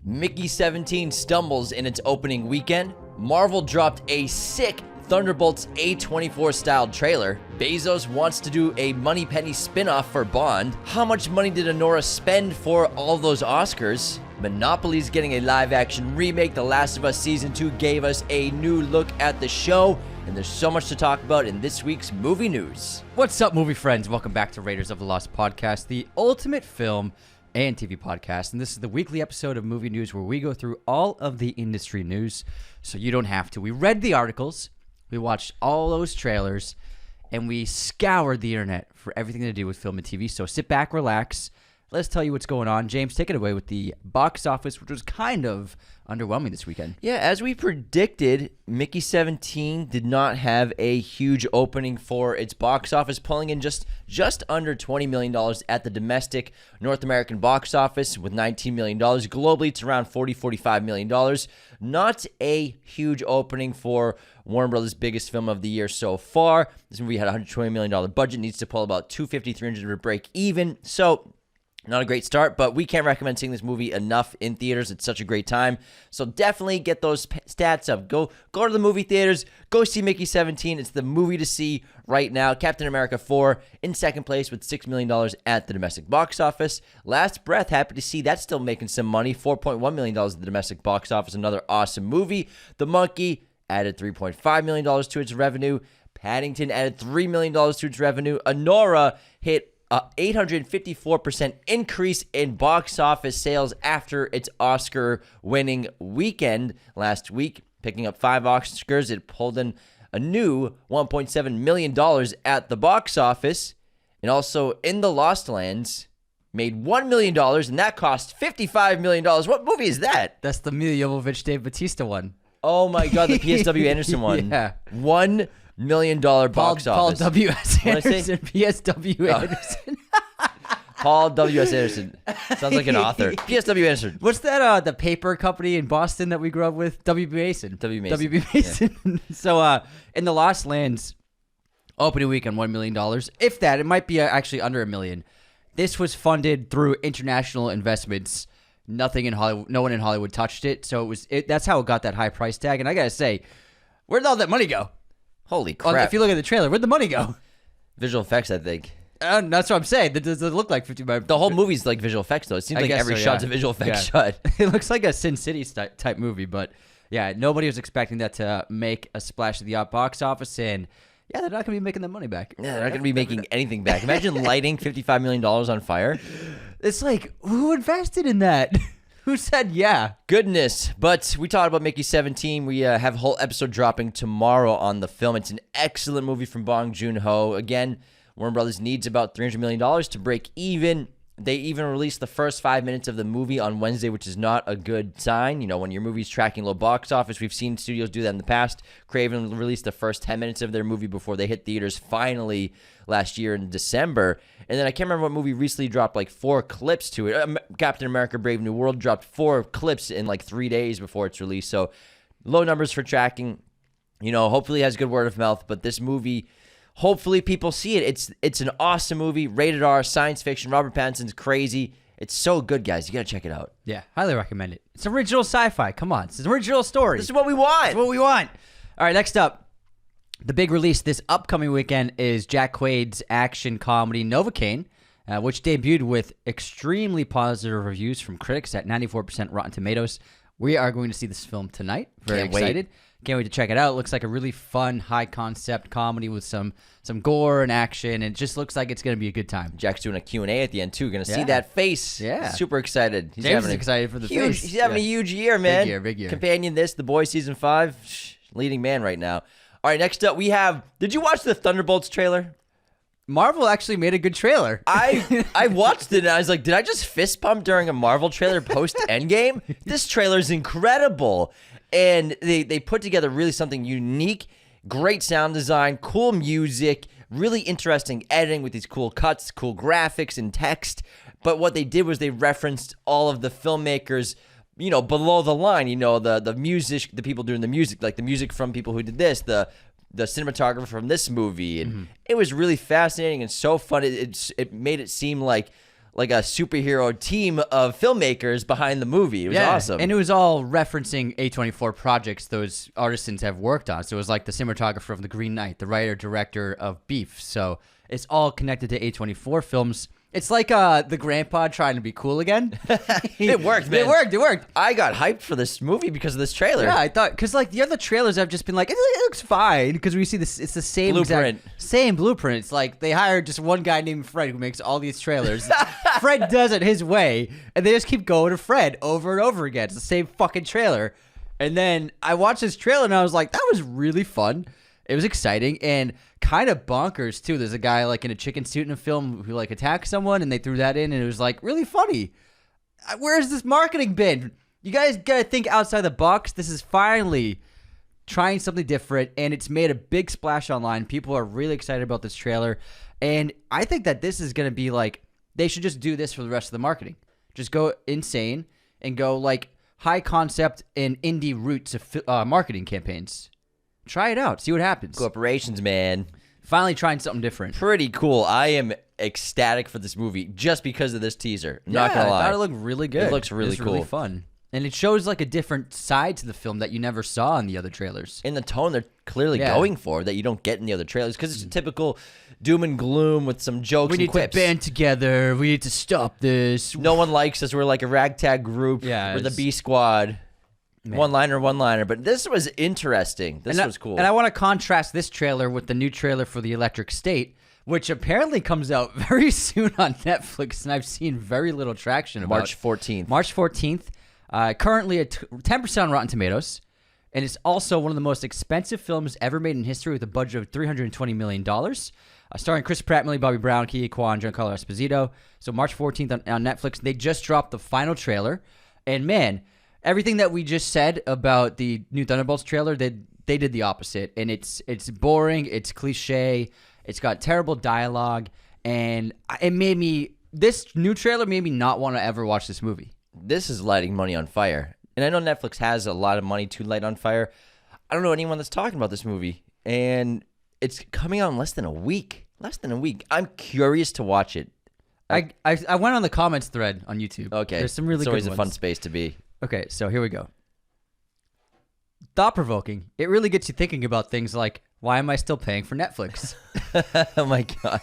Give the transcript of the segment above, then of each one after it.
Mickey 17 stumbles in its opening weekend. Marvel dropped a sick Thunderbolts A24 style trailer. Bezos wants to do a Moneypenny spin-off for Bond. How much money did Honora spend for all those Oscars? Monopoly's getting a live-action remake. The Last of Us Season 2 gave us a new look at the show. And there's so much to talk about in this week's movie news. What's up, movie friends? Welcome back to Raiders of the Lost podcast, the ultimate film and TV podcast. And this is the weekly episode of Movie News where we go through all of the industry news so you don't have to. We read the articles, we watched all those trailers, and we scoured the internet for everything to do with film and TV. So sit back, relax. Let's tell you what's going on. James, take it away with the box office, which was kind of underwhelming this weekend. Yeah, as we predicted, Mickey 17 did not have a huge opening for its box office, pulling in just under $20 million at the domestic North American box office with $19 million. Globally, it's around $45 million. Not a huge opening for Warner Brothers' biggest film of the year so far. This movie had a $120 million budget, needs to pull about $250-300 to break even. So not a great start, but we can't recommend seeing this movie enough in theaters. It's such a great time. So definitely get those stats up. Go to the movie theaters. Go see Mickey 17. It's the movie to see right now. Captain America 4 in second place with $6 million at the domestic box office. Last Breath, happy to see that's still making some money. $4.1 million at the domestic box office. Another awesome movie. The Monkey added $3.5 million to its revenue. Paddington added $3 million to its revenue. Honora hit 854% increase in box office sales after its Oscar-winning weekend last week, picking up 5 Oscars. It pulled in a new $1.7 million at the box office, and also in the Lost Lands made $1 million, and that cost $55 million. What movie is that? That's the Mila Jovovich, Dave Bautista one. Oh my God, the PSW Anderson one. Yeah. $1 million box office. Paul W.S. Anderson, PSW Anderson. Paul W.S. Anderson. Sounds like an author. PSW Anderson. What's that, the paper company in Boston that we grew up with? W.B. Mason. W.B. Mason. Yeah. So, in the Lost Lands opening weekend, $1 million. If that, it might be actually under $1 million. This was funded through international investments. Nothing in Hollywood, no one in Hollywood touched it. So that's how it got that high price tag. And I gotta say, where'd all that money go? Holy crap. If you look at the trailer, where'd the money go? Visual effects, I think. That's what I'm saying. That does it look like 50 by... The whole movie's like visual effects, though. It seems like every shot's a visual effects shot. It looks like a Sin City type movie, but yeah, nobody was expecting that to make a splash at the box office, and yeah, they're not going to be making that money back. Yeah, they're not going to be making anything back. Imagine lighting $55 million on fire. It's like, who invested in that? Who said yeah? Goodness. But we talked about Mickey 17. We have a whole episode dropping tomorrow on the film. It's an excellent movie from Bong Joon-ho. Again, Warner Brothers needs about $300 million to break even. They even released the first 5 minutes of the movie on Wednesday, which is not a good sign. You know, when your movie's tracking low box office, we've seen studios do that in the past. Craven released the first 10 minutes of their movie before they hit theaters finally last year in December. And then I can't remember what movie recently dropped like 4 clips to it. Captain America Brave New World dropped 4 clips in like 3 days before its release. So low numbers for tracking. You know, hopefully it has good word of mouth, but this movie... Hopefully people see it. It's an awesome movie, rated R, science fiction. Robert Pattinson's crazy. It's so good, guys. You got to check it out. Yeah, highly recommend it. It's original sci-fi. Come on. It's an original story. This is what we want. It's what we want. All right, next up. The big release this upcoming weekend is Jack Quaid's action comedy Novocaine, which debuted with extremely positive reviews from critics at 94% Rotten Tomatoes. We are going to see this film tonight. Very excited. Can't wait to check it out. It looks like a really fun, high-concept comedy with some gore and action. And it just looks like it's going to be a good time. Jack's doing a Q&A at the end, too. Going to see that face. Yeah. Super excited. James is excited for the face. He's having a huge year, man. Big year. Companion this, The Boys Season 5. Leading man right now. All right, next up we have... Did you watch the Thunderbolts trailer? Marvel actually made a good trailer. I watched it and I was like, did I just fist pump during a Marvel trailer post-Endgame? This trailer is incredible. And they put together really something unique, great sound design, cool music, really interesting editing with these cool cuts, cool graphics and text. But what they did was they referenced all of the filmmakers, you know, below the line, you know, the music, the people doing the music, like the music from people who did this, the cinematographer from this movie. And it was really fascinating and so fun. It made it seem like like a superhero team of filmmakers behind the movie. It was awesome. And it was all referencing A24 projects those artisans have worked on. So it was like the cinematographer of The Green Knight, the writer, director of Beef. So it's all connected to A24 films. It's like the grandpa trying to be cool again. It worked, man. It worked. I got hyped for this movie because of this trailer. Yeah, I thought, because like the other trailers I've just been like, it looks fine, because we see this, it's the same Blueprint. Same blueprint. It's like they hired just one guy named Fred who makes all these trailers. Fred does it his way, and they just keep going to Fred over and over again. It's the same fucking trailer. And then I watched this trailer and I was like, that was really fun. It was exciting and kind of bonkers too. There's a guy like in a chicken suit in a film who like attacks someone, and they threw that in, and it was like really funny. Where's this marketing been? You guys gotta think outside the box. This is finally trying something different, and it's made a big splash online. People are really excited about this trailer, and I think that this is gonna be like, they should just do this for the rest of the marketing. Just go insane and go like high concept and indie roots of marketing campaigns. Try it out. See what happens. Corporations, man. Finally trying something different. Pretty cool. I am ecstatic for this movie just because of this teaser. Not gonna lie. I thought it looked really good. It looks really it's cool. Really fun. And it shows like a different side to the film that you never saw in the other trailers. In the tone they're clearly going for that you don't get in the other trailers, because it's a typical doom and gloom with some jokes and quips. We need to band together. We need to stop this. No one likes us. We're like a ragtag group. Yeah, we're the B Squad. Man. One-liner. But this was interesting. This was cool. And I want to contrast this trailer with the new trailer for The Electric State, which apparently comes out very soon on Netflix, and I've seen very little traction about. March 14th. March 14th. Currently at 10% on Rotten Tomatoes, and it's also one of the most expensive films ever made in history with a budget of $320 million. Starring Chris Pratt, Millie Bobby Brown, Ke Quan, Giancarlo Esposito. So March 14th on Netflix. They just dropped the final trailer, and man, everything that we just said about the new Thunderbolts trailer, they did the opposite. And it's boring, it's cliche, it's got terrible dialogue, and this new trailer made me not want to ever watch this movie. This is lighting money on fire. And I know Netflix has a lot of money to light on fire. I don't know anyone that's talking about this movie. And it's coming out in less than a week. I'm curious to watch it. I went on the comments thread on YouTube. Okay. There's some really good ones. It's always a fun space to be. Okay, so here we go. Thought-provoking. It really gets you thinking about things like, why am I still paying for Netflix? Oh my God.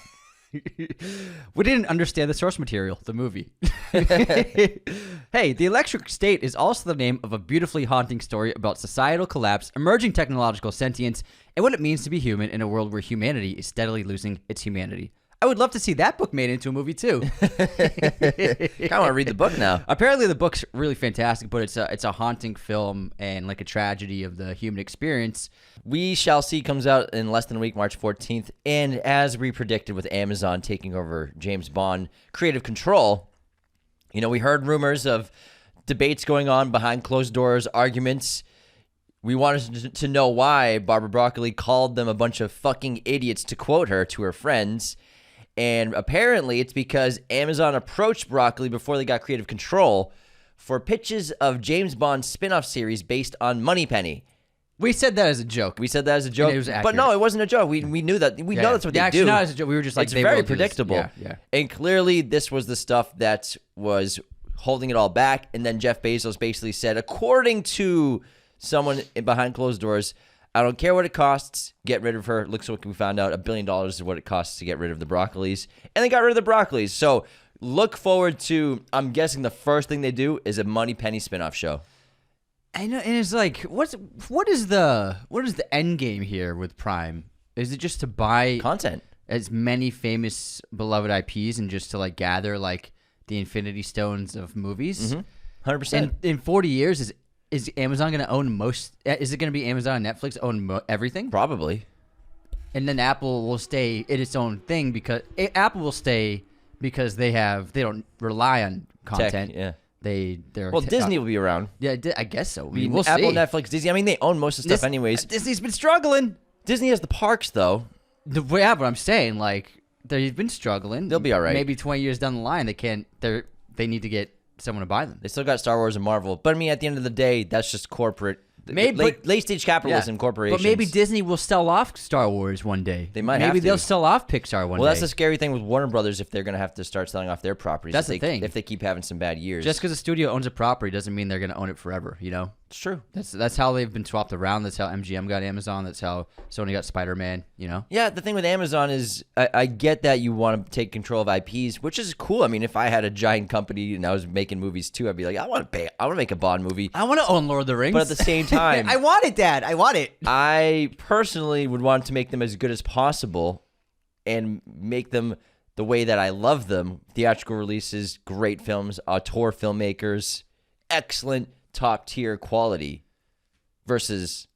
We didn't understand the source material, the movie. Hey, The Electric State is also the name of a beautifully haunting story about societal collapse, emerging technological sentience, and what it means to be human in a world where humanity is steadily losing its humanity. I would love to see that book made into a movie too. I kind of want to read the book now. Apparently the book's really fantastic, but it's a haunting film and like a tragedy of the human experience. We Shall See comes out in less than a week, March 14th. And as we predicted with Amazon taking over James Bond creative control, you know, we heard rumors of debates going on behind closed doors, arguments. We wanted to know why Barbara Broccoli called them a bunch of fucking idiots, to quote her to her friends. And apparently it's because Amazon approached Broccoli before they got creative control for pitches of James Bond spin-off series based on Moneypenny. We said that as a joke. It was but no, it wasn't a joke. We knew that. We know that's what they do. Not as a joke. We were just like, it's very predictable. Yeah. And clearly this was the stuff that was holding it all back. And then Jeff Bezos basically said, according to someone behind closed doors, I don't care what it costs, get rid of her. Looks like we found out $1 billion is what it costs to get rid of the Broccolis. And they got rid of the Broccolis. So look forward to, I'm guessing the first thing they do is a Moneypenny spinoff show. I know, and it's like, what is the end game here with Prime? Is it just to buy content, as many famous beloved IPs, and just to like gather like the Infinity Stones of movies? 100%. And in 40 years, is Amazon going to own most? Is it going to be Amazon and Netflix own everything? Probably. And then Apple will stay in its own thing because Apple will stay because they don't rely on content. Tech, yeah. Disney will be around. Yeah, I guess so. We'll Apple, see. Netflix, Disney. I mean, they own most of the stuff anyways. Disney's been struggling. Disney has the parks, though. Yeah, but I'm saying, like, they've been struggling. They'll be all right. Maybe 20 years down the line, they need to get someone to buy them. They still got Star Wars and Marvel. But, I mean, at the end of the day, that's just corporate late stage capitalism corporations. But maybe Disney will sell off Star Wars one day. They might. Maybe have to. they'll sell off Pixar one day. Well, that's the scary thing with Warner Brothers if they're going to have to start selling off their properties. That's the thing. If they keep having some bad years. Just because a studio owns a property doesn't mean they're going to own it forever. You know. It's true. That's how they've been swapped around. That's how MGM got Amazon. That's how Sony got Spider-Man. You know. Yeah, the thing with Amazon is I get that you want to take control of IPs, which is cool. I mean, if I had a giant company and I was making movies too, I'd be like, I want to make a Bond movie. I want to own Lord of the Rings. But at the same time, I want it, Dad. I want it. I personally would want to make them as good as possible and make them the way that I love them. Theatrical releases, great films, auteur filmmakers, excellent top tier quality versus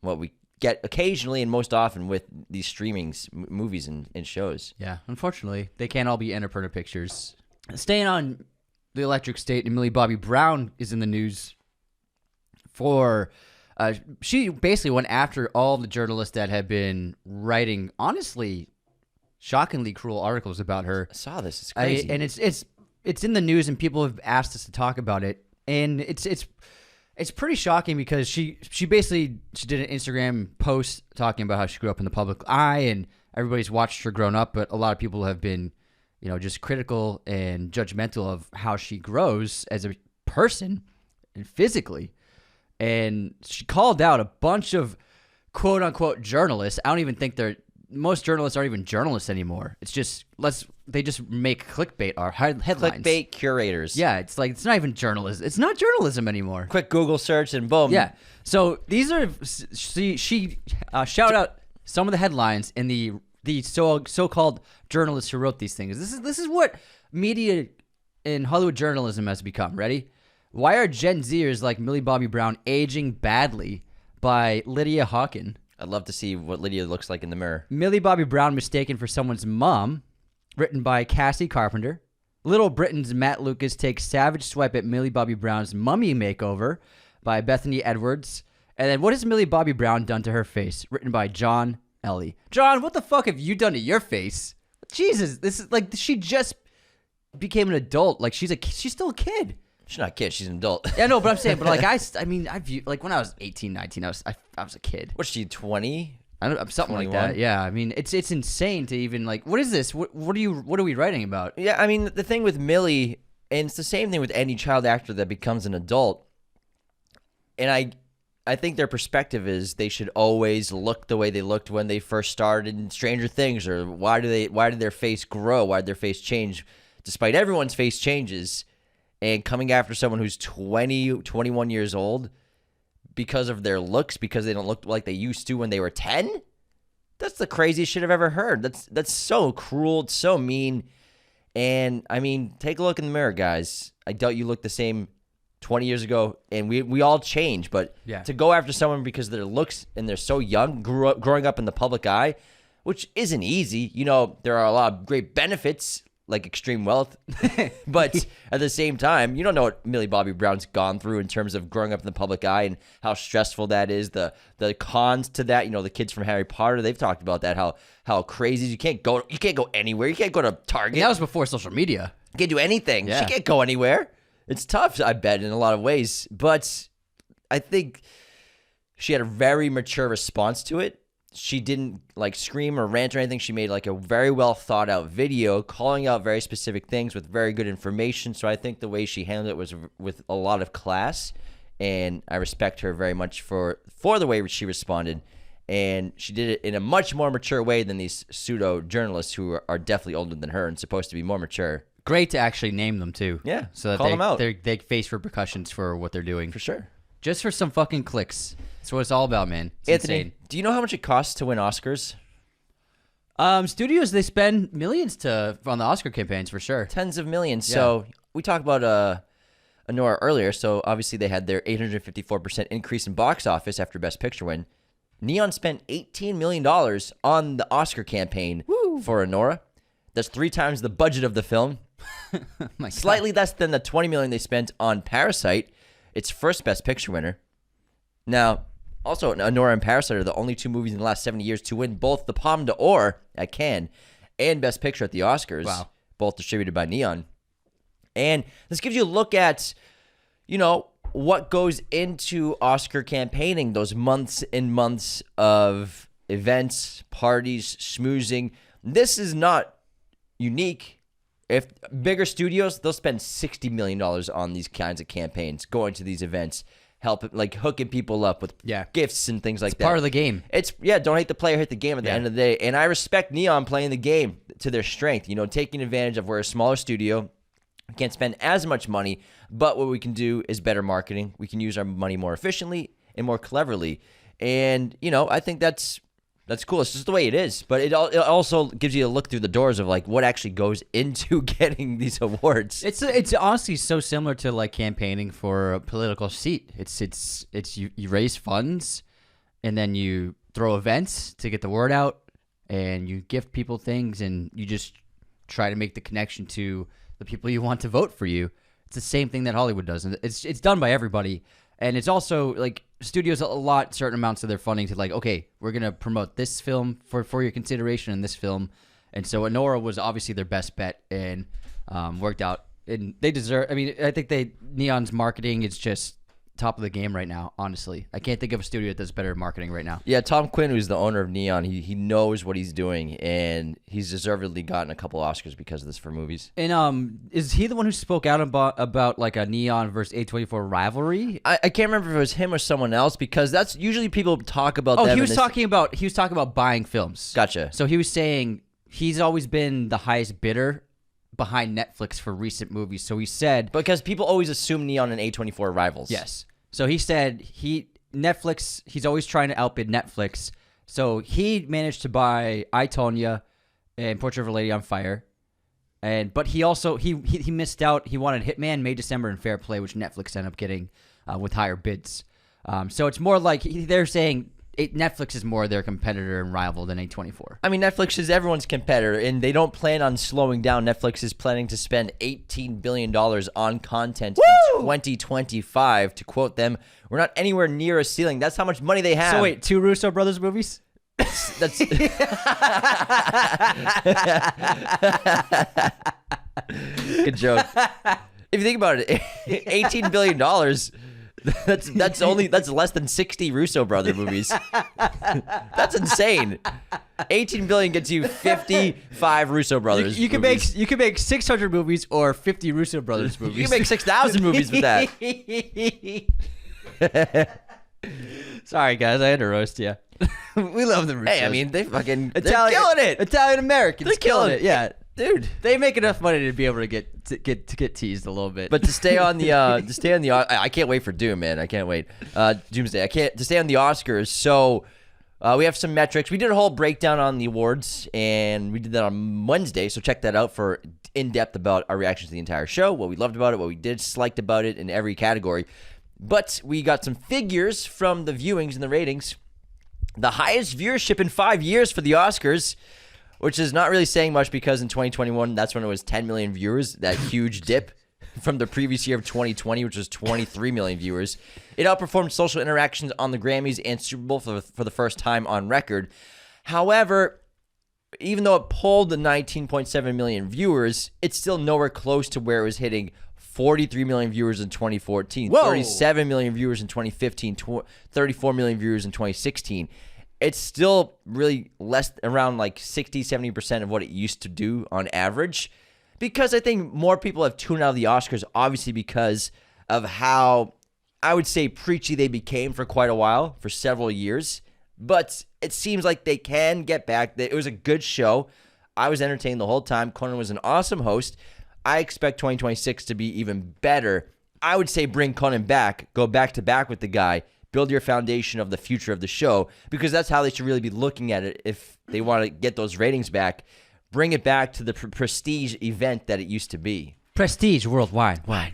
what we get occasionally and most often with these streamings, movies and shows. Yeah, unfortunately, they can't all be Annapurna Pictures. Staying on the Electric State, and Millie Bobby Brown is in the news for... she basically went after all the journalists that had been writing, honestly, shockingly cruel articles about her. I saw this. It's crazy. And it's in the news, and people have asked us to talk about it. And it's pretty shocking because she did an Instagram post talking about how she grew up in the public eye, and everybody's watched her grown up, but a lot of people have been, just critical and judgmental of how she grows as a person and physically. And she called out a bunch of quote unquote journalists. I don't even think most journalists aren't even journalists anymore. It's just they just make clickbait or headlines. Clickbait curators. Yeah, it's not even journalism. It's not journalism anymore. Quick Google search and boom. Yeah. So these are she shouted out some of the headlines and the so-called journalists who wrote these things. This is what media and Hollywood journalism has become. Ready? Why are Gen Zers like Millie Bobby Brown aging badly? By Lydia Hawken. I'd love to see what Lydia looks like in the mirror. Millie Bobby Brown mistaken for someone's mom, written by Cassie Carpenter. Little Britain's Matt Lucas takes savage swipe at Millie Bobby Brown's mummy makeover, by Bethany Edwards. And then What has Millie Bobby Brown done to her face, written by John Ellie. John, what the fuck have you done to your face? Jesus, this is like she just became an adult. Like she's still a kid. She's not a kid. She's an adult. Yeah, no, but I'm saying, but like I view, like when I was 18, 19, I was a kid. What's she, 20? I don't, something 21? Like that. Yeah, I mean, it's insane to even like. What is this? What are we writing about? Yeah, I mean, the thing with Millie, and it's the same thing with any child actor that becomes an adult. And I think their perspective is they should always look the way they looked when they first started in Stranger Things, or why did their face grow? Why did their face change? Despite everyone's face changes. And coming after someone who's 20, 21 years old because of their looks, because they don't look like they used to when they were 10? That's the craziest shit I've ever heard. That's so cruel. It's so mean. And, I mean, take a look in the mirror, guys. I doubt you looked the same 20 years ago, and we all change. But to go after someone because of their looks and they're so young, growing up in the public eye, which isn't easy. There are a lot of great benefits, like extreme wealth, but at the same time, you don't know what Millie Bobby Brown's gone through in terms of growing up in the public eye and how stressful that is. The cons to that, the kids from Harry Potter, they've talked about that, how crazy you can't go anywhere. You can't go to Target. And that was before social media. You can't do anything. Yeah. She can't go anywhere. It's tough, I bet, in a lot of ways. But I think she had a very mature response to it. She didn't scream or rant or anything. She made a very well thought out video calling out very specific things with very good information. So I think the way she handled it was with a lot of class, and I respect her very much for the way she responded. And she did it in a much more mature way than these pseudo journalists who are definitely older than her and supposed to be more mature. Great to actually name them too. Yeah, so that call them out. They face repercussions for what they're doing. For sure. Just for some fucking clicks. That's what it's all about, man. It's Anthony, insane. Do you know how much it costs to win Oscars? Studios, they spend millions on the Oscar campaigns for sure. Tens of millions. Yeah. So we talked about Anora earlier. So obviously they had their 854% increase in box office after Best Picture win. Neon spent $18 million on the Oscar campaign for Anora. That's 3 times the budget of the film. Slightly less than the $20 million they spent on Parasite, its first Best Picture winner. Now, also, Anora and Parasite are the only 2 movies in the last 70 years to win both the Palme d'Or at Cannes and Best Picture at the Oscars. Wow. Both distributed by Neon. And this gives you a look at, what goes into Oscar campaigning, those months and months of events, parties, schmoozing. This is not unique. If bigger studios, they'll spend $60 million on these kinds of campaigns, going to these events, hooking people up with gifts and things like that. Part of the game. Don't hate the player, hate the game at the end of the day. And I respect Neon playing the game to their strength, taking advantage of where a smaller studio can't spend as much money, but what we can do is better marketing. We can use our money more efficiently and more cleverly. And, I think that's cool. It's just the way it is. But it also gives you a look through the doors of what actually goes into getting these awards. It's honestly so similar to campaigning for a political seat. It's you raise funds, and then you throw events to get the word out, and you gift people things, and you just try to make the connection to the people you want to vote for you. It's the same thing that Hollywood does, and it's done by everybody. And it's also studios allot certain amounts of their funding to okay, we're gonna promote this film for your consideration in this film, and so Anora was obviously their best bet and worked out, and they deserve. I mean, I think Neon's marketing is just top of the game right now. Honestly, I can't think of a studio that does better marketing right now. Yeah, Tom Quinn, who's the owner of Neon, he knows what he's doing, and he's deservedly gotten a couple Oscars because of this for movies. And is he the one who spoke out about a Neon versus A24 rivalry? I can't remember if it was him or someone else, because that's usually people talk about. Oh, he was talking about buying films. Gotcha. So he was saying he's always been the highest bidder behind Netflix for recent movies. So he said, because people always assume Neon and A24 are rivals. Yes. So he said he's always trying to outbid Netflix. So he managed to buy I, Tonya and Portrait of a Lady on Fire. But he also he missed out. He wanted Hitman, May, December, and Fair Play, which Netflix ended up getting with higher bids. So it's more like they're saying Netflix is more their competitor and rival than A24. I mean, Netflix is everyone's competitor, and they don't plan on slowing down. Netflix is planning to spend $18 billion on content in 2025. To quote them, "We're not anywhere near a ceiling." That's how much money they have. So wait, 2 Russo brothers movies? That's good joke. If you think about it, $18 billion. That's less than 60 Russo brother movies. That's insane. 18 billion gets you 55 Russo brothers. You can make 600 movies or 50 Russo brothers movies. You can make 6,000 movies with that. Sorry guys, I had to roast you. We love the Russos. Hey, I mean they're killing it. Italian Americans, they're killing it. Yeah. Dude, they make enough money to be able to get teased a little bit. But to stay on the I can't wait for Doom, man. I can't wait. Doomsday. To stay on the Oscars. So we have some metrics. We did a whole breakdown on the awards, and we did that on Wednesday. So check that out for in depth about our reactions to the entire show, what we loved about it, what we disliked about it in every category. But we got some figures from the viewings and the ratings. The highest viewership in 5 years for the Oscars, which is not really saying much because in 2021, that's when it was 10 million viewers, that huge dip from the previous year of 2020, which was 23 million viewers. It outperformed social interactions on the Grammys and Super Bowl for the first time on record. However, even though it pulled the 19.7 million viewers, it's still nowhere close to where it was hitting 43 million viewers in 2014, 37 million viewers in 2015, 34 million viewers in 2016. It's still really less, around 60-70% of what it used to do on average, because I think more people have tuned out of the Oscars, obviously because of how, I would say, preachy they became for quite a while, for several years. But it seems like they can get back. It was a good show. I was entertained the whole time. Conan was an awesome host. I expect 2026 to be even better. I would say bring Conan back, go back to back with the guy, build your foundation of the future of the show, because that's how they should really be looking at it if they want to get those ratings back. Bring it back to the prestige event that it used to be. Prestige worldwide. Why?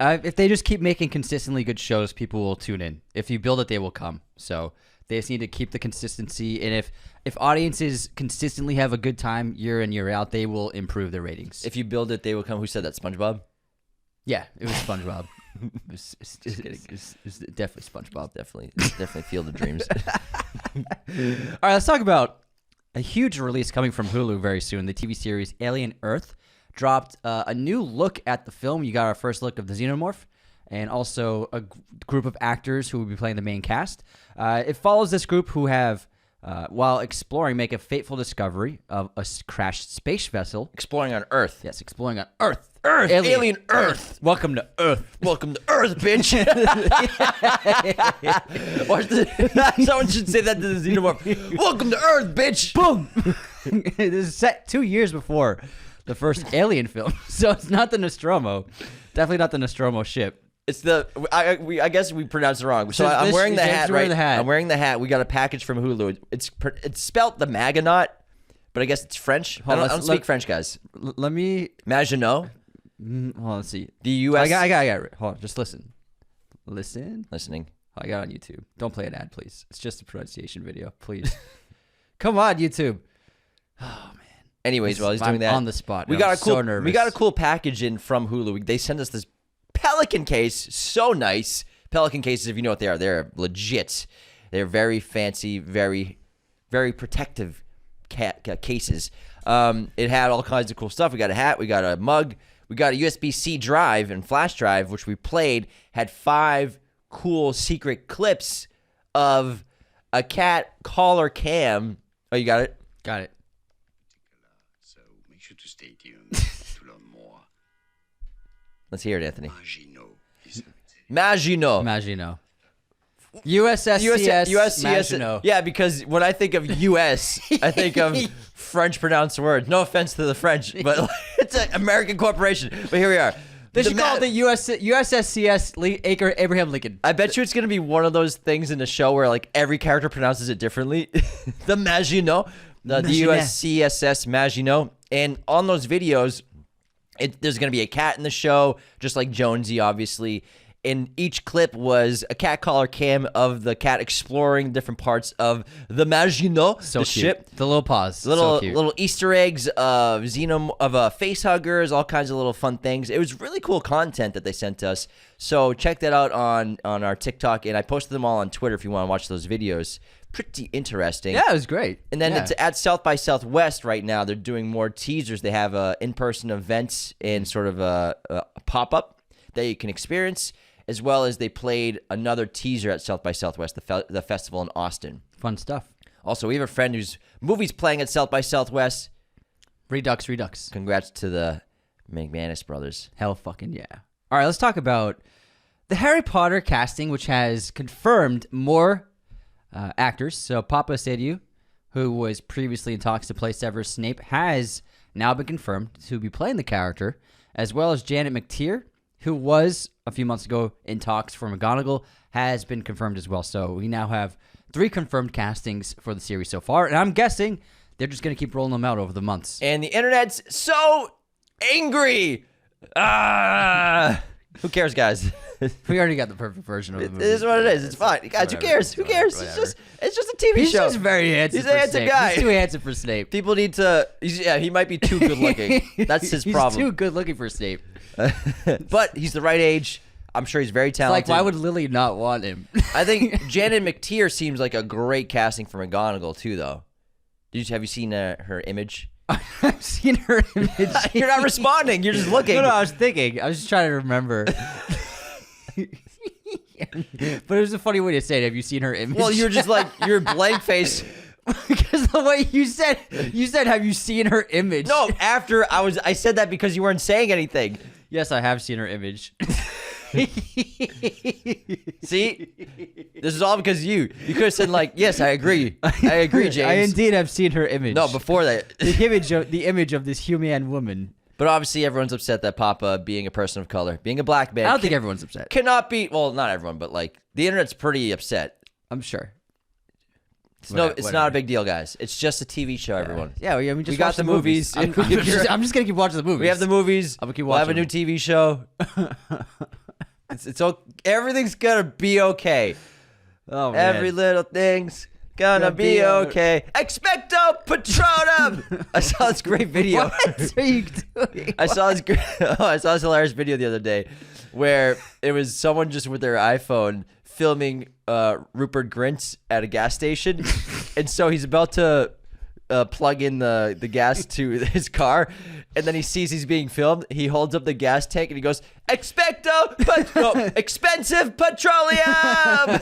If they just keep making consistently good shows, people will tune in. If you build it, they will come. So they just need to keep the consistency. And if audiences consistently have a good time year in, year out, they will improve their ratings. If you build it, they will come. Who said that? SpongeBob? Yeah, it was SpongeBob. It's definitely SpongeBob. Definitely Field of Dreams. All right, let's talk about a huge release coming from Hulu very soon. The TV series Alien Earth dropped a new look at the film. You got our first look of the Xenomorph, and also a group of actors who will be playing the main cast. It follows this group who have, while exploring, make a fateful discovery of a crashed space vessel. Exploring on Earth. Yes, exploring on Earth. Alien Earth. Welcome to Earth. Welcome to Earth, bitch. Someone should say that to the Xenomorph. Welcome to Earth, bitch. Boom. This is set 2 years before the first Alien film, so it's not the Nostromo. Definitely not the Nostromo ship. It's the I guess we pronounced it wrong. So I'm wearing the hat, right? I'm wearing the hat. We got a package from Hulu. It's spelt the Magonaut, but I guess it's French. I don't speak French, guys. Let me Maginot. Hold on, let's see. The U.S. I got it. Hold on, just listen. Listening. I got it on YouTube. Don't play an ad, please. It's just a pronunciation video, please. Come on, YouTube. Oh man. Anyways, while he's doing that on the spot, we got a cool package in from Hulu. They sent us this Pelican case, so nice. Pelican cases, if you know what they are, they're legit. They're very fancy, very, very protective cases. It had all kinds of cool stuff. We got a hat, we got a mug, we got a USB-C drive and flash drive, which we played. Had 5 cool secret clips of a cat collar cam. Oh, you got it? Got it. So make sure to stay tuned to learn more. Let's hear it, Anthony. Maginot. Maginot. USSCS Maginot. Yeah, because when I think of US, I think of French pronounced words. No offense to the French, but it's an American corporation. But here we are. They should call it the USSCS Abraham Lincoln. I bet you it's going to be one of those things in the show where like every character pronounces it differently. The Maginot. The USCSS Maginot. And on those videos, there's going to be a cat in the show, just like Jonesy, obviously. And each clip was a cat collar cam of the cat exploring different parts of the Maginot, so the cute. ship. The little paws, little Easter eggs of face huggers, all kinds of little fun things. It was really cool content that they sent us. So check that out on our TikTok, and I posted them all on Twitter if you want to watch those videos. Pretty interesting. Yeah, it was great. And then it's at South by Southwest right now. They're doing more teasers. They have in-person events and sort of a pop-up that you can experience, as well as they played another teaser at South by Southwest, the festival in Austin. Fun stuff. Also, we have a friend whose movie's playing at South by Southwest. Redux. Congrats to the McManus brothers. Hell fucking yeah. All right, let's talk about the Harry Potter casting, which has confirmed more actors. So Papa Sadiu, who was previously in talks to play Severus Snape, has now been confirmed to be playing the character, as well as Janet McTeer, who was a few months ago in talks for McGonagall, has been confirmed as well. So we now have 3 confirmed castings for the series so far, and I'm guessing they're just going to keep rolling them out over the months. And the internet's so angry. Who cares, guys? We already got the perfect version of the movie. It is what it is. It's fine. Guys, who cares? Who cares? It's just a TV show. He's just very handsome. He's a handsome guy. He's too handsome for Snape. People need to. He might be too good looking. That's his problem. He's too good looking for Snape. But he's the right age. I'm sure he's very talented. It's like, why would Lily not want him? I think Janet McTeer seems like a great casting for McGonagall too, though. Have you seen her image? I've seen her image. You're not responding. You're just looking. No, I was thinking. I was just trying to remember. But it was a funny way to say it. Have you seen her image? Well, you're just like, you're blank face. Because the way you said, have you seen her image? No, I said that because you weren't saying anything. Yes, I have seen her image. See? This is all because you could have said like, yes, I agree, James. I indeed have seen her image. No, before that. the image of this human woman. But obviously everyone's upset that Papa, being a person of color, being a black man. I don't think everyone's upset. Cannot be, well, not everyone, but like, the internet's pretty upset. I'm sure. It's not a big deal, guys. It's just a TV show, everyone. Yeah, I mean, just we got the movies. I'm just gonna keep watching the movies. We have the movies. I'm gonna keep We'll have a watching new TV show. It's okay. Everything's gonna be okay. Oh man. Every little thing's gonna be okay. Expecto Patronum. I saw this great video. What are you doing? I saw this hilarious video the other day where it was someone just with their iPhone filming Rupert Grint at a gas station, and so he's about to plug in the gas to his car, and then he sees he's being filmed. He holds up the gas tank and he goes, expensive petroleum.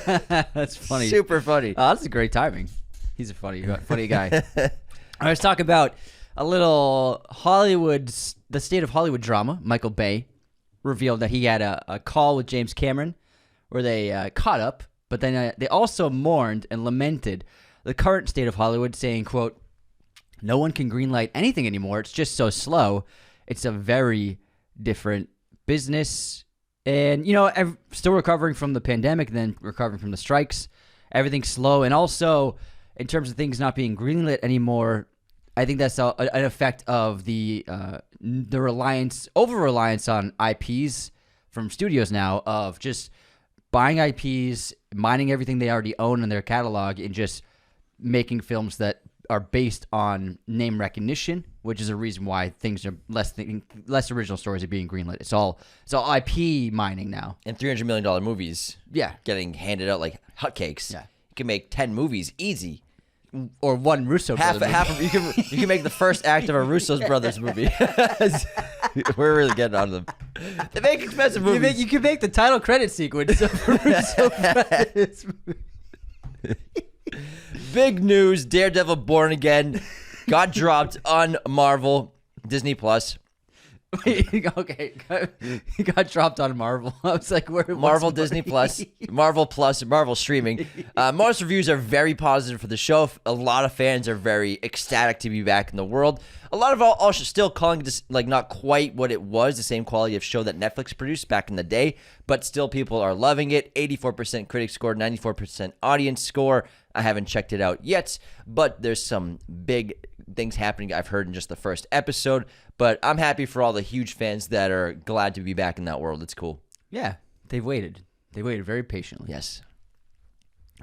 That's funny. Super funny. Oh, that's a great timing. He's a funny guy. I was talking about a little the state of Hollywood drama. Michael Bay revealed that he had a call with James Cameron where they caught up, but then they also mourned and lamented the current state of Hollywood, saying, quote, "No one can greenlight anything anymore. It's just so slow. It's a very different business." And, still recovering from the pandemic, then recovering from the strikes. Everything's slow. And also, in terms of things not being greenlit anymore, I think that's an effect of the over-reliance on IPs from studios now, of just buying IPs, mining everything they already own in their catalog, and just making films that are based on name recognition, which is a reason why things are less original stories are being greenlit. It's all IP mining now. And $300 million movies, Yeah. getting handed out like hotcakes. Yeah. You can make 10 movies easy. Or one Russo brothers movie. Half of you can make the first act of a Russo's brothers movie. We're really getting on them. They make expensive movies. You can make the title credit sequence of a Russo brothers movie. Big news: Daredevil Born Again got dropped on Marvel Disney Plus. Okay, he got dropped on Marvel. I was like, where? Marvel Disney Plus, Marvel streaming. Most reviews are very positive for the show. A lot of fans are very ecstatic to be back in the world. A lot of all still calling it like not quite what it was, the same quality of show that Netflix produced back in the day, but still people are loving it. 84% critic score, 94% audience score. I haven't checked it out yet, but there's some big things happening I've heard in just the first episode. But I'm happy for all the huge fans that are glad to be back in that world. It's cool. Yeah, they've waited. They waited very patiently. Yes.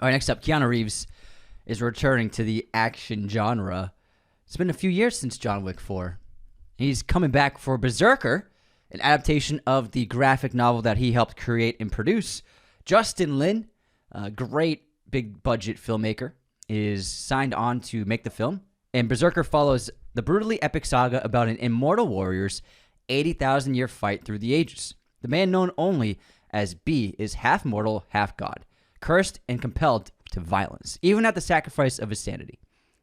All right, next up, Keanu Reeves is returning to the action genre. It's been a few years since John Wick 4. He's coming back for BRZRKR, an adaptation of the graphic novel that he helped create and produce. Justin Lin, a great big-budget filmmaker, is signed on to make the film. And BRZRKR follows the brutally epic saga about an immortal warrior's 80,000-year fight through the ages. The man known only as B is half mortal, half god, cursed and compelled to violence, even at the sacrifice of his sanity.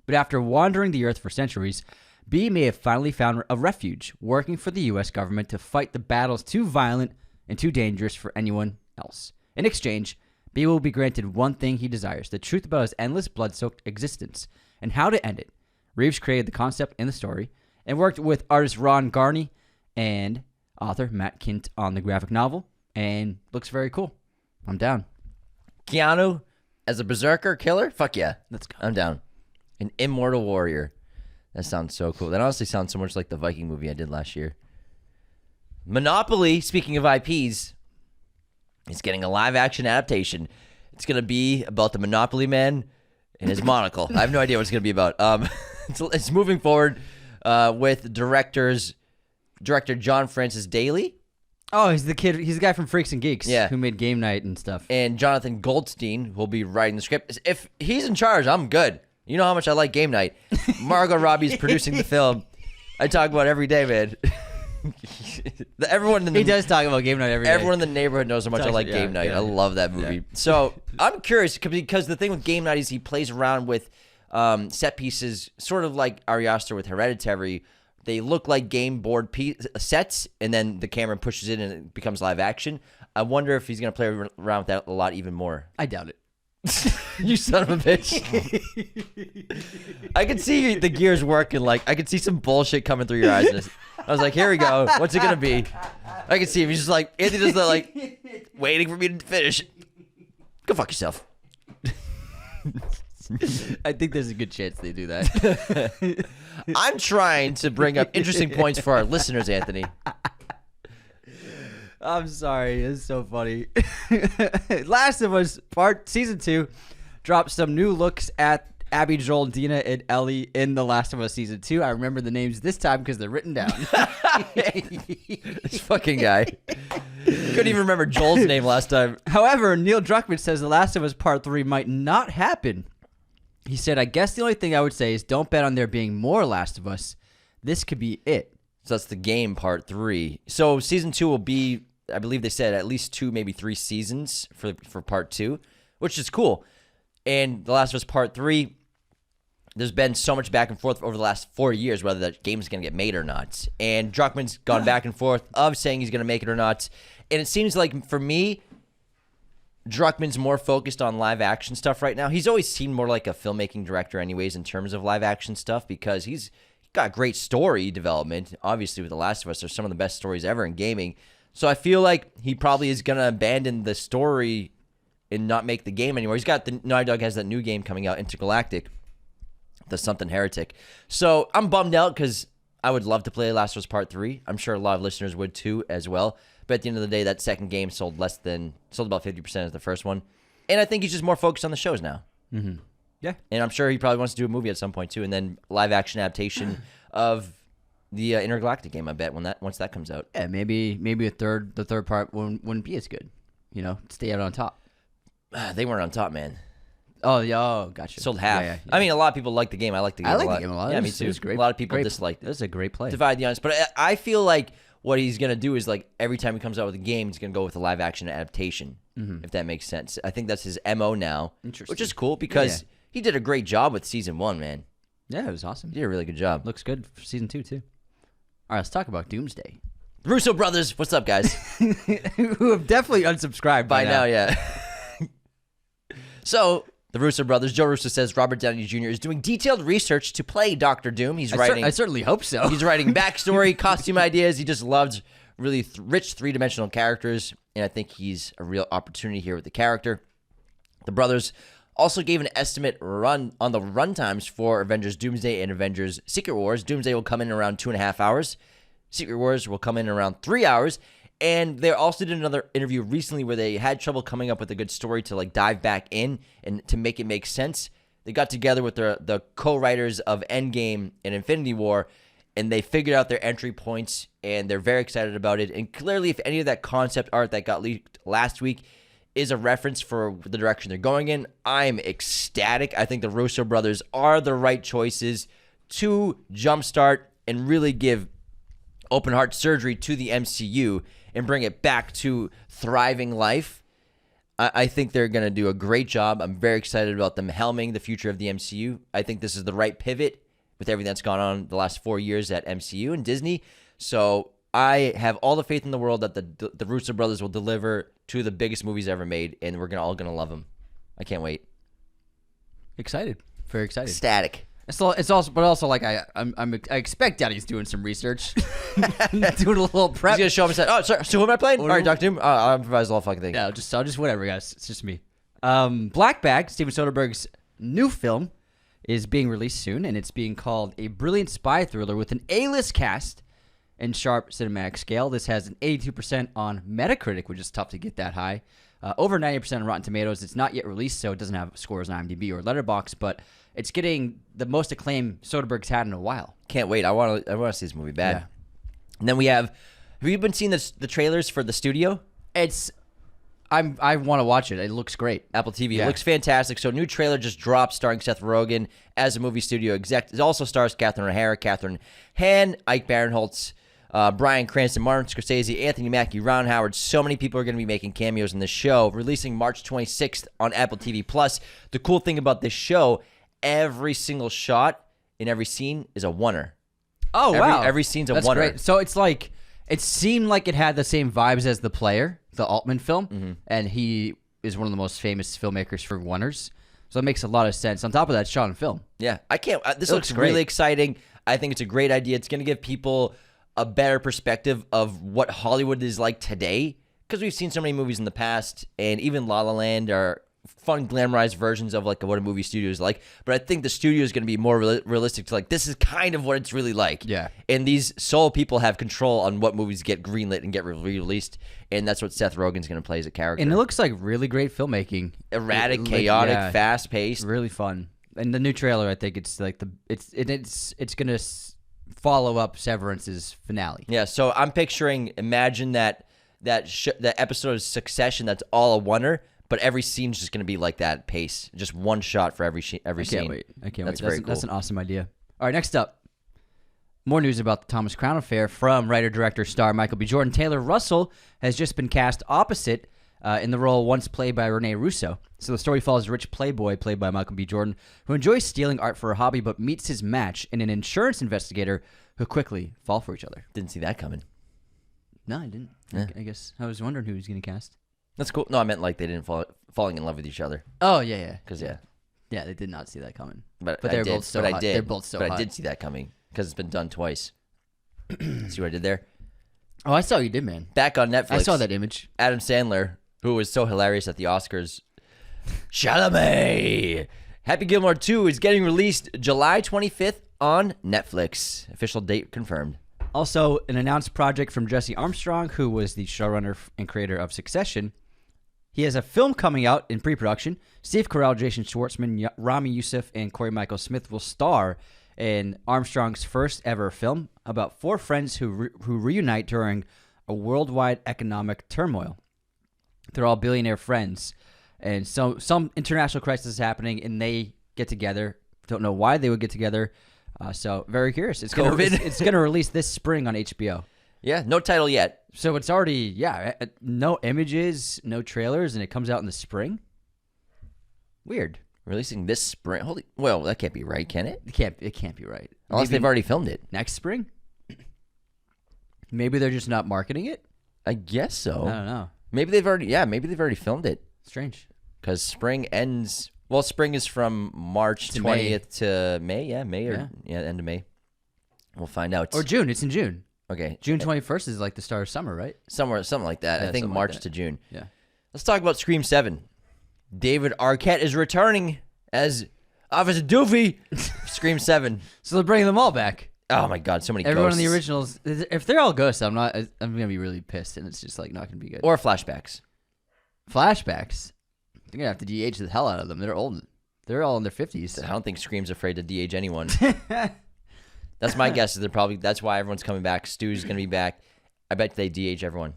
But after wandering the earth for centuries, B may have finally found a refuge, working for the U.S. government to fight the battles too violent and too dangerous for anyone else. In exchange, B will be granted one thing he desires: the truth about his endless blood-soaked existence and how to end it. Reeves created the concept and the story and worked with artist Ron Garney and author Matt Kint on the graphic novel, and looks very cool. I'm down. Keanu as a BRZRKR killer? Fuck yeah. Let's go. I'm down. An immortal warrior. That sounds so cool. That honestly sounds so much like the Viking movie I did last year. Monopoly, speaking of IPs, is getting a live-action adaptation. It's going to be about the Monopoly man and his monocle. I have no idea what it's going to be about. It's moving forward with director John Francis Daly. Oh, he's the kid. He's the guy from Freaks and Geeks, Yeah. who made Game Night and stuff. And Jonathan Goldstein will be writing the script. If he's in charge, I'm good. You know how much I like Game Night. Margot Robbie's producing the film. I talk about it every day, man. He does talk about Game Night every day. Everyone in the neighborhood knows how much I like Game Night. yeah. I love that movie. So I'm curious because the thing with Game Night is he plays around with set pieces, sort of like Ari Aster with Hereditary. They look like game board sets, and then the camera pushes it and it becomes live action. I wonder if he's going to play around with that a lot even more. I doubt it. You son of a bitch. I could see the gears working. Like, I could see some bullshit coming through your eyes. I was like, here we go. What's it going to be? I could see him. He's just like, Anthony just like, waiting for me to finish. Go fuck yourself. I think there's a good chance they do that. I'm trying to bring up interesting points for our listeners, Anthony. I'm sorry. It's so funny. Last of Us Season 2 dropped some new looks at Abby, Joel, Dina, and Ellie in The Last of Us Season 2. I remember the names this time because they're written down. This fucking guy. Couldn't even remember Joel's name last time. However, Neil Druckmann says The Last of Us Part 3 might not happen He said, I guess the only thing I would say is don't bet on there being more Last of Us. This could be it. So that's the game part 3. So season 2 will be, I believe they said, at least 2, maybe 3 seasons for part 2, which is cool. And The Last of Us part 3, there's been so much back and forth over the last 4 years whether that game is going to get made or not. And Druckmann's gone back and forth of saying he's going to make it or not. And it seems like, for me, Druckmann's more focused on live action stuff right now. He's always seemed more like a filmmaking director anyways in terms of live action stuff because he's got great story development. Obviously with The Last of Us, they're some of the best stories ever in gaming. So I feel like he probably is going to abandon the story and not make the game anymore. He's got Naughty Dog has that new game coming out, Intergalactic, the something Heretic. So I'm bummed out because I would love to play Last of Us Part 3. I'm sure a lot of listeners would too as well. But at the end of the day, that second game sold about 50% of the first one. And I think he's just more focused on the shows now. Mm-hmm. Yeah. And I'm sure he probably wants to do a movie at some point too. And then live action adaptation of the Intergalactic game, I bet, once that comes out. Yeah, maybe the third part wouldn't be as good. You know, stay out on top. They weren't on top, man. Oh, yeah, gotcha. Sold half. Yeah. I mean, a lot of people like the game. I like the game a lot. I like the game a lot. Yeah, me too. It was great. A lot of people disliked it. It was a great play. Divide the audience. But I feel like what he's going to do is, like, every time he comes out with a game, he's going to go with a live action adaptation, if that makes sense. I think that's his MO now, which is cool because he did a great job with season 1, man. Yeah, it was awesome. He did a really good job. Looks good for season 2 too. All right, let's talk about Doomsday. The Russo brothers, what's up, guys? Who have definitely unsubscribed by now. Yeah. So, the Russo brothers, Joe Russo says Robert Downey Jr. is doing detailed research to play Dr. Doom. He's writing. I certainly hope so. He's writing backstory, costume ideas. He just loves really rich three-dimensional characters, and I think he's a real opportunity here with the character. The brothers also gave an estimate run on the runtimes for Avengers Doomsday and Avengers Secret Wars. Doomsday will come in around 2.5 hours. Secret Wars will come in around 3 hours. And they also did another interview recently where they had trouble coming up with a good story to like dive back in and to make it make sense. They got together with the co-writers of Endgame and Infinity War, and they figured out their entry points, and they're very excited about it. And clearly, if any of that concept art that got leaked last week is a reference for the direction they're going in, I'm ecstatic. I think the Russo brothers are the right choices to jumpstart and really give open heart surgery to the MCU and bring it back to thriving life. I think they're going to do a great job. I'm very excited about them helming the future of the MCU. I think this is the right pivot with everything that's gone on the last 4 years at MCU and Disney. So I have all the faith in the world that the Russo brothers will deliver two of the biggest movies ever made, and we're all going to love them. I can't wait. Excited. Very excited. Ecstatic. It's also like I expect Daddy's doing some research, doing a little prep. He's gonna show up and say, "Oh, sorry, so who am I playing? All right, Dr. Doom. I'll improvise the whole fucking thing." Yeah, just whatever, guys. It's just me. Black Bag, Steven Soderbergh's new film, is being released soon, and it's being called a brilliant spy thriller with an A-list cast and sharp cinematic scale. This has an 82% on Metacritic, which is tough to get that high. Over 90% on Rotten Tomatoes. It's not yet released, so it doesn't have scores on IMDb or Letterboxd, but it's getting the most acclaim Soderbergh's had in a while. Can't wait. I want to see this movie bad. Yeah. And then we have you been seeing the trailers for The Studio? I want to watch it. It looks great. Apple TV. Yeah. It looks fantastic. So new trailer just dropped starring Seth Rogen as a movie studio exec. It also stars Catherine O'Hara, Catherine Hahn, Ike Barinholtz, Bryan Cranston, Martin Scorsese, Anthony Mackie, Ron Howard. So many people are going to be making cameos in this show. Releasing March 26th on Apple TV+. The cool thing about this show, every single shot in every scene is a oneer. Oh, wow. Every scene's a That's oneer. Great. So it's like, it seemed like it had the same vibes as The Player, the Altman film, and he is one of the most famous filmmakers for oneers. So it makes a lot of sense. On top of that, it's shot in film. Yeah, I can't. This looks really exciting. I think it's a great idea. It's going to give people a better perspective of what Hollywood is like today, because we've seen so many movies in the past, and even La La Land are fun glamorized versions of like what a movie studio is like. But I think the studio is going to be more realistic to like, this is kind of what it's really like. Yeah. And these sole people have control on what movies get greenlit and get released, and that's what Seth Rogen's going to play as a character. And it looks like really great filmmaking. Erratic, chaotic, fast paced, really fun. And the new trailer, I think it's like it's going to follow up Severance's finale. Yeah. So I'm picturing, imagine that episode of Succession that's all a oneer, but every scene's just going to be like that pace. Just one shot for every scene. I can't wait. That's very cool. That's an awesome idea. All right, next up. More news about the Thomas Crown Affair from writer-director star Michael B. Jordan. Taylor Russell has just been cast opposite in the role once played by Rene Russo. So the story follows a rich playboy played by Michael B. Jordan who enjoys stealing art for a hobby but meets his match in an insurance investigator who quickly fall for each other. Didn't see that coming. No, I didn't. Yeah. I guess I was wondering who he was going to cast. That's cool. No, I meant like they didn't falling in love with each other. Oh, yeah. Because, Yeah, they did not see that coming. But they're both so hot. They're both so hot. But I did see that coming because it's been done twice. See what I did there? Oh, I saw what you did, man. Back on Netflix. I saw that image. Adam Sandler, who was so hilarious at the Oscars. Chalamet! Happy Gilmore 2 is getting released July 25th on Netflix. Official date confirmed. Also, an announced project from Jesse Armstrong, who was the showrunner and creator of Succession. He has a film coming out in pre-production. Steve Carell, Jason Schwartzman, Rami Youssef, and Corey Michael Smith will star in Armstrong's first ever film about four friends who reunite during a worldwide economic turmoil. They're all billionaire friends, and so some international crisis is happening, and they get together. Don't know why they would get together. So very curious. It's gonna release this spring on HBO. Yeah, no title yet. So it's already no images, no trailers, and it comes out in the spring. Weird. Releasing this spring. Well, that can't be right, can it? It can't be right. Unless they've already filmed it. Next spring? Maybe they're just not marketing it? I guess so. I don't know. Maybe they've already filmed it. Strange. Because spring ends. Well, spring is from March 20th to May. Yeah, end of May. We'll find out. Or June. It's in June. Okay. June 21st is like the start of summer, right? Somewhere, something like that. Yeah, I think something March like to June. Yeah. Let's talk about Scream 7. David Arquette is returning as Officer Doofy. Scream 7. So they're bringing them all back. Oh my God, so many Everyone ghosts. in the originals. If they're all ghosts, I'm gonna be really pissed, and it's just like not gonna be good. Or flashbacks. Flashbacks. They're gonna have to de-age the hell out of them. They're old. They're all in their 50s. I don't think Scream's afraid to de-age anyone. That's my guess. That's why everyone's coming back. Stu's gonna be back. I bet they de-age everyone.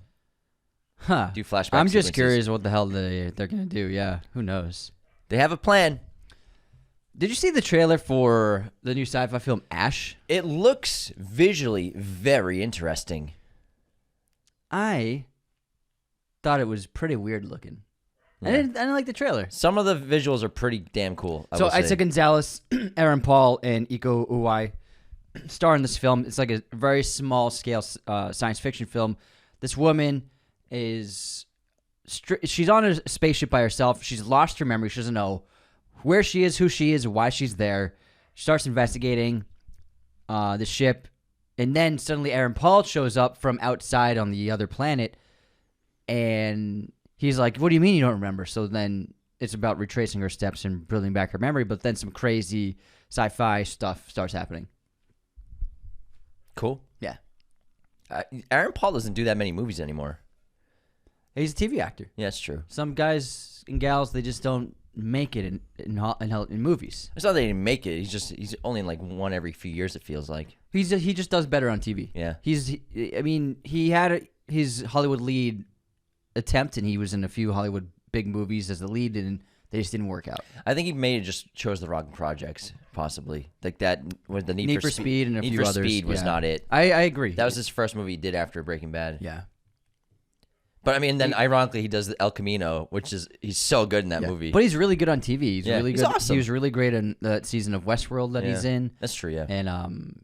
Huh. Do flashback I'm just sequences. curious what the hell they're gonna do. Yeah, who knows? They have a plan. Did you see the trailer for the new sci-fi film Ash? It looks visually very interesting. I thought it was pretty weird looking. Yeah. I didn't like the trailer. Some of the visuals are pretty damn cool. I So will say. Isaac Gonzalez, Aaron Paul, and Iko Uwais star in this film. It's like a very small scale science fiction film. This woman is she's on a spaceship by herself. She's lost her memory. She doesn't know where she is, who she is, why she's there. She starts investigating the ship, and then suddenly Aaron Paul shows up from outside on the other planet, and he's like, "What do you mean you don't remember?" So then it's about retracing her steps and building back her memory, but then some crazy sci-fi stuff starts happening. Cool. Yeah. Aaron Paul doesn't do that many movies anymore. He's a TV actor. Yeah, that's true. Some guys and gals, they just don't make it in movies. It's not that he didn't make it. He's only in like one every few years. It feels like. He just does better on TV. Yeah. He had his Hollywood lead attempt, and he was in a few Hollywood big movies as the lead, and they just didn't work out. I think he just chose the wrong projects, possibly. Like that with the Need for Speed and a Need few for others. Speed was not it. I agree. That was his first movie he did after Breaking Bad. Yeah. But I mean, then ironically, he does El Camino, he's so good in that movie. But he's really good on TV. He's really he's good. awesome. He was really great in that season of Westworld that he's in. That's true, yeah. And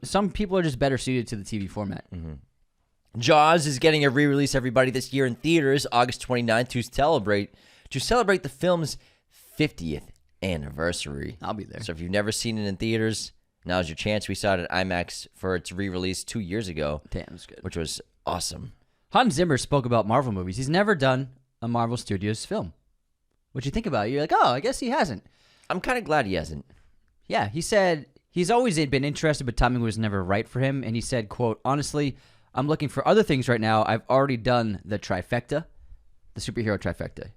some people are just better suited to the TV format. Mm-hmm. Jaws is getting a re-release, everybody, this year in theaters, August 29th, to celebrate the film's 50th anniversary. I'll be there. So if you've never seen it in theaters, now's your chance. We saw it at IMAX for its re-release 2 years ago. Damn, that's good. Which was awesome. Hans Zimmer spoke about Marvel movies. He's never done a Marvel Studios film. What you think about it? You're like, oh, I guess he hasn't. I'm kind of glad he hasn't. Yeah, he said he's always been interested, but timing was never right for him. And he said, quote, honestly, I'm looking for other things right now. I've already done the trifecta, the superhero trifecta.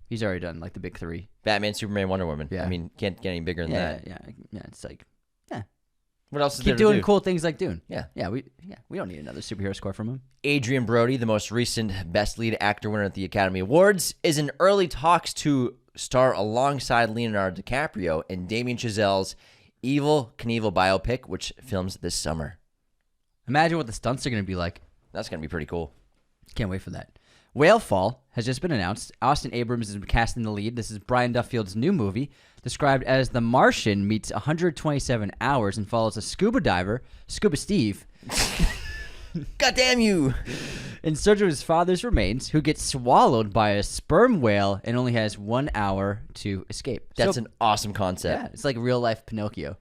He's already done like the big three. Batman, Superman, Wonder Woman. Yeah. I mean, can't get any bigger than that. Yeah. It's like, yeah. What else is there Keep to doing do? cool things like Dune. Yeah. We don't need another superhero score from him. Adrien Brody, the most recent Best Lead Actor winner at the Academy Awards, is in early talks to star alongside Leonardo DiCaprio in Damien Chazelle's Evel Knievel biopic, which films this summer. Imagine what the stunts are going to be like. That's going to be pretty cool. Can't wait for that. Whale Fall has just been announced. Austin Abrams is cast in the lead. This is Brian Duffield's new movie, described as The Martian meets 127 hours and follows a scuba diver, Scuba Steve, God damn you! in search of his father's remains, who gets swallowed by a sperm whale and only has 1 hour to escape. That's So, an awesome concept. yeah, it's like real life Pinocchio.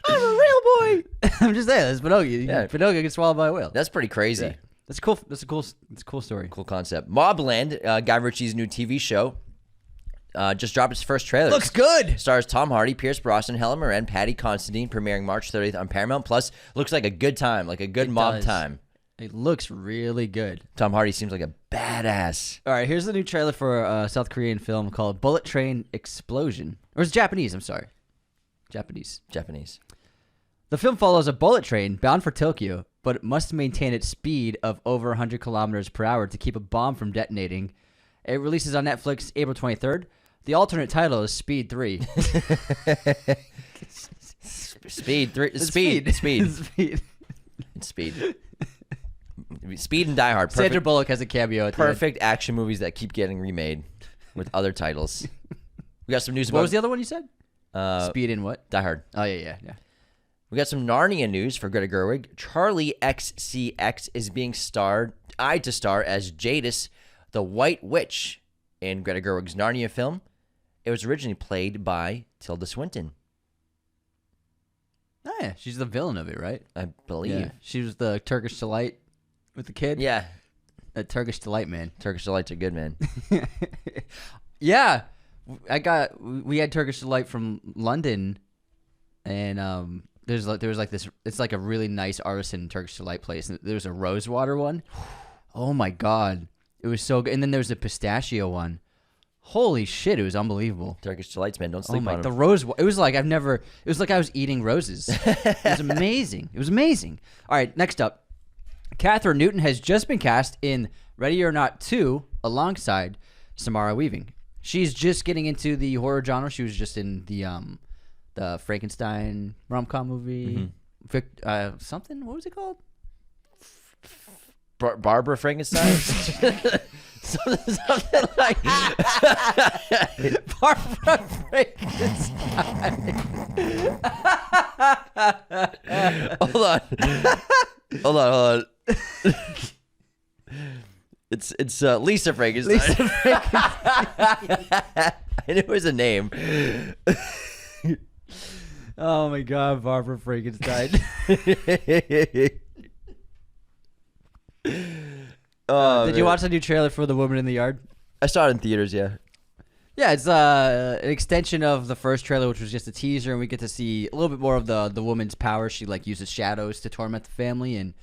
I'm a real boy! I'm just saying, that's Pinocchio. Yeah. Pinocchio gets swallowed by a whale. That's pretty crazy. Yeah. That's cool. That's a cool story. Cool concept. Mobland, Guy Ritchie's new TV show, just dropped its first trailer. Looks good. Stars Tom Hardy, Pierce Brosnan, Helen Mirren, Patty Considine, premiering March 30th on Paramount Plus. Looks like a good time, like a good mob does. time. It looks really good. Tom Hardy seems like a badass. All right, here's the new trailer for a South Korean film called Bullet Train Explosion. Or it's Japanese, I'm sorry. Japanese. The film follows a bullet train bound for Tokyo, but it must maintain its speed of over 100 kilometers per hour to keep a bomb from detonating. It releases on Netflix April 23rd. The alternate title is Speed 3. Speed. It's Speed. Speed and Die Hard. Sandra Perfect, Bullock has a cameo at the end. perfect action movies that keep getting remade with other titles. We got some news about What was the other one you said? Speed in what? Die Hard. Oh, yeah. We got some Narnia news for Greta Gerwig. Charlie XCX is being eyed to star as Jadis, the White Witch, in Greta Gerwig's Narnia film. It was originally played by Tilda Swinton, Oh, yeah. She's the villain of it, right? I believe. Yeah. She was the Turkish delight with the kid. Yeah. That Turkish delight, man. Turkish delights are good, man. Yeah. We had Turkish delight from London, and there was like this. It's like a really nice artisan Turkish delight place. And there was a rosewater one. Oh my god, it was so good. And then there was a pistachio one. Holy shit, it was unbelievable. Turkish delights, man. Don't sleep on The them. rose. It was like it was like I was eating roses. It was amazing. It was amazing. All right, next up, Catherine Newton has just been cast in Ready or Not 2 alongside Samara Weaving. She's just getting into the horror genre. She was just in the Frankenstein rom-com movie. Something. What was it called? Barbara Frankenstein? something like Barbara Frankenstein. Hold on. It's Lisa Frankenstein. I knew it was a name. Oh my god, Barbara Frankenstein. Did you watch the new trailer for The Woman in the Yard? I saw it in theaters, yeah. Yeah, it's an extension of the first trailer, which was just a teaser, and we get to see a little bit more of the woman's power. She like uses shadows to torment the family, and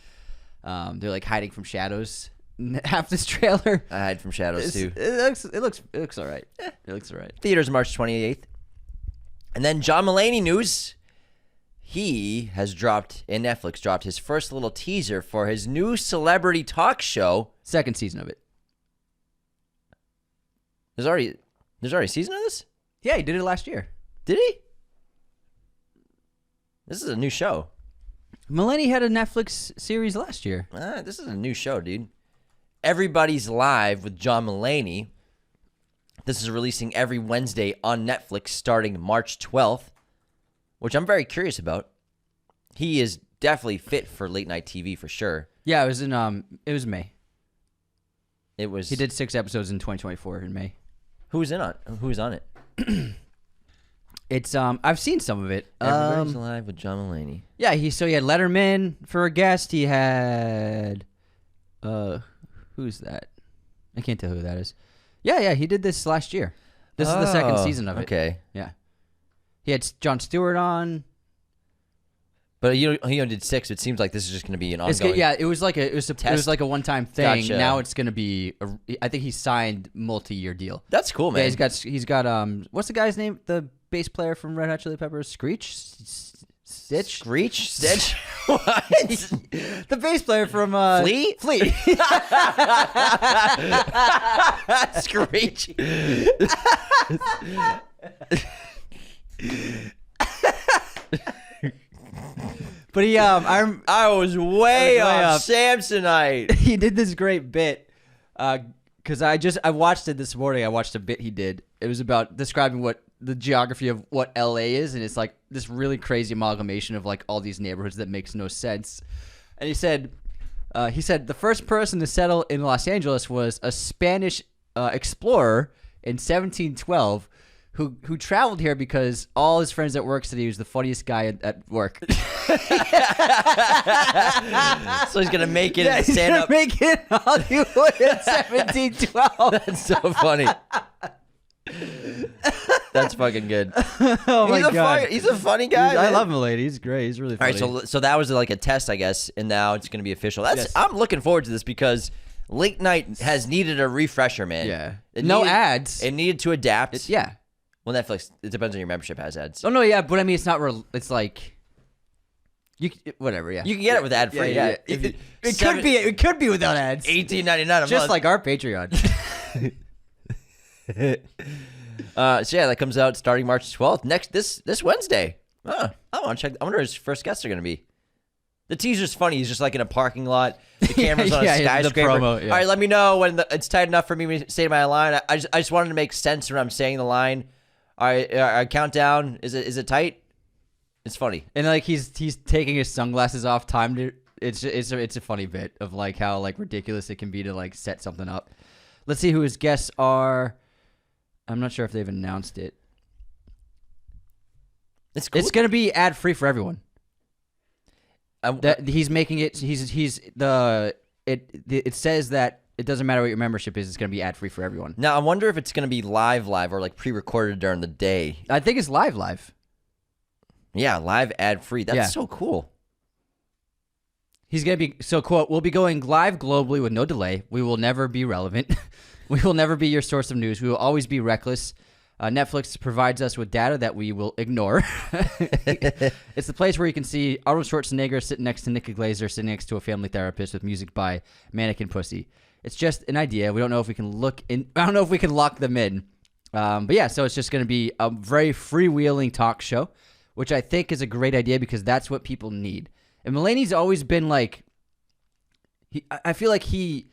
they're like hiding from shadows. Half this trailer, I hide from shadows too. It looks all right. It looks all right. Theaters March 28th. And then John Mulaney news. He has Netflix dropped his first little teaser for his new celebrity talk show. Second season of it. There's already a season of this? Yeah, he did it last year. Did he? This is a new show. Mulaney had a Netflix series last year. This is a new show, dude. Everybody's Live with John Mulaney. This is releasing every Wednesday on Netflix starting March 12th, which I'm very curious about. He is definitely fit for late night TV for sure. Yeah, it was in it was May. It was. He did 6 episodes in 2024 in May. Who's on it? It's I've seen some of it. Everybody's Live with John Mulaney. Yeah, he had Letterman for a guest. He had who's that? I can't tell who that is. Yeah, he did this last year. This is the second season of it. Okay. Yeah. He had Jon Stewart on. But he only did 6. It seems like this is just going to be an ongoing. It was like a one-time thing. Gotcha. Now it's going to be. I think he signed multi-year deal. That's cool, man. Yeah, he's got what's the guy's name? The bass player from Red Hot Chili Peppers, Stitch. What? The bass player from Flea. Screech. But he I was way off Samsonite. He did this great bit because I watched it this morning. I watched a bit he did. It was about describing what the geography of what LA is, and it's like this really crazy amalgamation of like all these neighborhoods that makes no sense. And he said the first person to settle in Los Angeles was a Spanish explorer in 1712 who traveled here because all his friends at work said he was the funniest guy at work. So he's gonna make it in stand up. Make it in Hollywood in 1712. That's so funny. That's fucking good. Oh my god, he's a funny guy. I love Milady. He's great. He's really funny. All right, so that was like a test, I guess, and now it's gonna be official. I'm looking forward to this because late night has needed a refresher, man. Yeah, It no needed- ads. It needed to adapt. Yeah. Well, Netflix. It depends on your membership has ads. Oh no, yeah, but I mean, it's not. It's like whatever. Yeah, You can get it with ad free. Yeah, It could be. It could be without ads. $18.99 a month. Just like our Patreon. So yeah, that comes out starting March 12th. This Wednesday. I want to check. I wonder who his first guests are going to be. The teaser's funny. He's just like in a parking lot. The camera's on a skyscraper. promo, yeah. All right, let me know when it's tight enough for me to say my line. I just wanted to make sense when I'm saying the line. All right, countdown. Is it tight? It's funny. And like he's taking his sunglasses off. It's a funny bit of like how like ridiculous it can be to like set something up. Let's see who his guests are. I'm not sure if they've announced it. It's cool. It's gonna be ad free for everyone. That he's making it. It says that it doesn't matter what your membership is. It's gonna be ad free for everyone. Now I wonder if it's gonna be live or like pre-recorded during the day. I think it's live. Yeah, live ad free. That's so cool. He's going to be, so quote, "We'll be going live globally with no delay. We will never be relevant. We will never be your source of news. We will always be reckless. Netflix provides us with data that we will ignore." It's the place where you can see Arnold Schwarzenegger sitting next to Nikki Glaser, sitting next to a family therapist with music by Mannequin Pussy. It's just an idea. We don't know if we can I don't know if we can lock them in. But yeah, so it's just going to be a very freewheeling talk show, which I think is a great idea because that's what people need. And Mulaney's always been like, I feel like he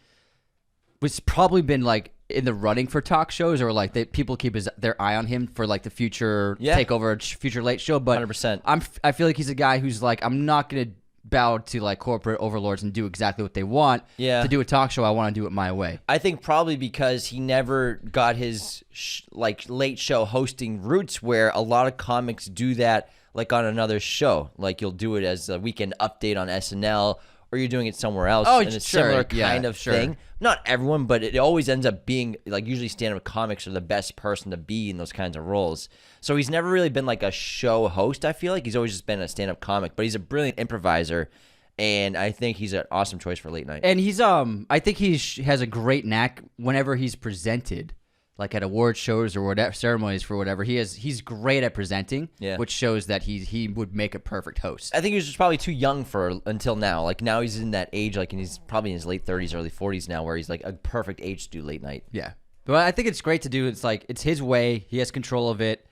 was probably been like in the running for talk shows, or like people keep their eye on him for like the future takeover, future late show. But 100%. I feel like he's a guy who's like, I'm not gonna bow to like corporate overlords and do exactly what they want. To do a talk show, I want to do it my way. I think probably because he never got his like late show hosting roots, where a lot of comics do that like on another show. Like you'll do it as a weekend update on SNL, or you're doing it somewhere else. Oh, and it's similar kind of sure. thing. Not everyone, but it always ends up being like usually stand-up comics are the best person to be in those kinds of roles. So he's never really been like a show host. I feel like he's always just been a stand-up comic, but he's a brilliant improviser, and I think he's an awesome choice for late night. And he's I think he has a great knack whenever he's presented, like at award shows or whatever ceremonies for whatever. He's great at presenting, which shows that he would make a perfect host. I think he was just probably too young for until now. Like now he's in that age, like, and he's probably in his late 30s, early 40s now, where he's like a perfect age to do late night. Yeah, but I think it's great to do. It's like it's his way. He has control of it.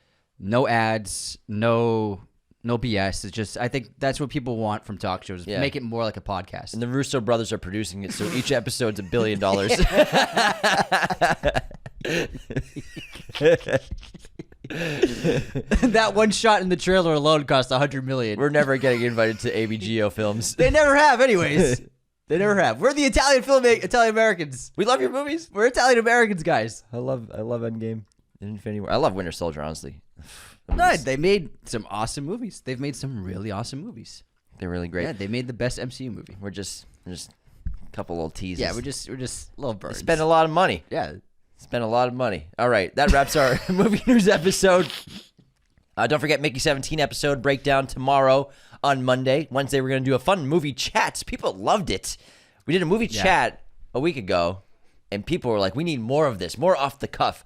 No ads, no BS. It's just, I think that's what people want from talk shows. Yeah. Make it more like a podcast. And the Russo brothers are producing it, so each episode's $1 billion. That one shot in the trailer alone cost $100 million. We're never getting invited to ABGO films. They never have, anyways. They never have. We're the Italian Americans. We love your movies. We're Italian Americans, guys. I love Endgame and Infinity War. I love Winter Soldier, honestly. No, they made some awesome movies. They've made some really awesome movies. They're really great. Yeah, they made the best MCU movie. We're just a couple little teases. Yeah, we're just little birds. Spend a lot of money. Yeah. Spend a lot of money. All right, that wraps our movie news episode. Don't forget Mickey 17 episode breakdown tomorrow on Monday. Wednesday, we're going to do a fun movie chat. People loved it. We did a movie chat a week ago, and people were like, we need more of this, more off the cuff,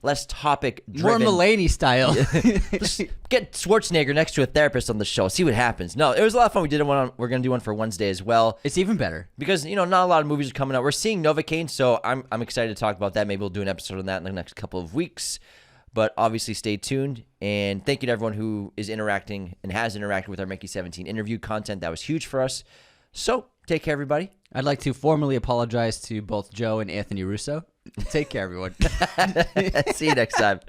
less topic driven. More Mulaney style. Just get Schwarzenegger next to a therapist on the show. See what happens. No, it was a lot of fun. We did one. We're going to do one for Wednesday as well. It's even better. Because, not a lot of movies are coming out. We're seeing Novocaine, so I'm excited to talk about that. Maybe we'll do an episode on that in the next couple of weeks. But obviously, stay tuned. And thank you to everyone who is interacting and has interacted with our Mickey 17 interview content. That was huge for us. So, take care, everybody. I'd like to formally apologize to both Joe and Anthony Russo. Take care, everyone. See you next time.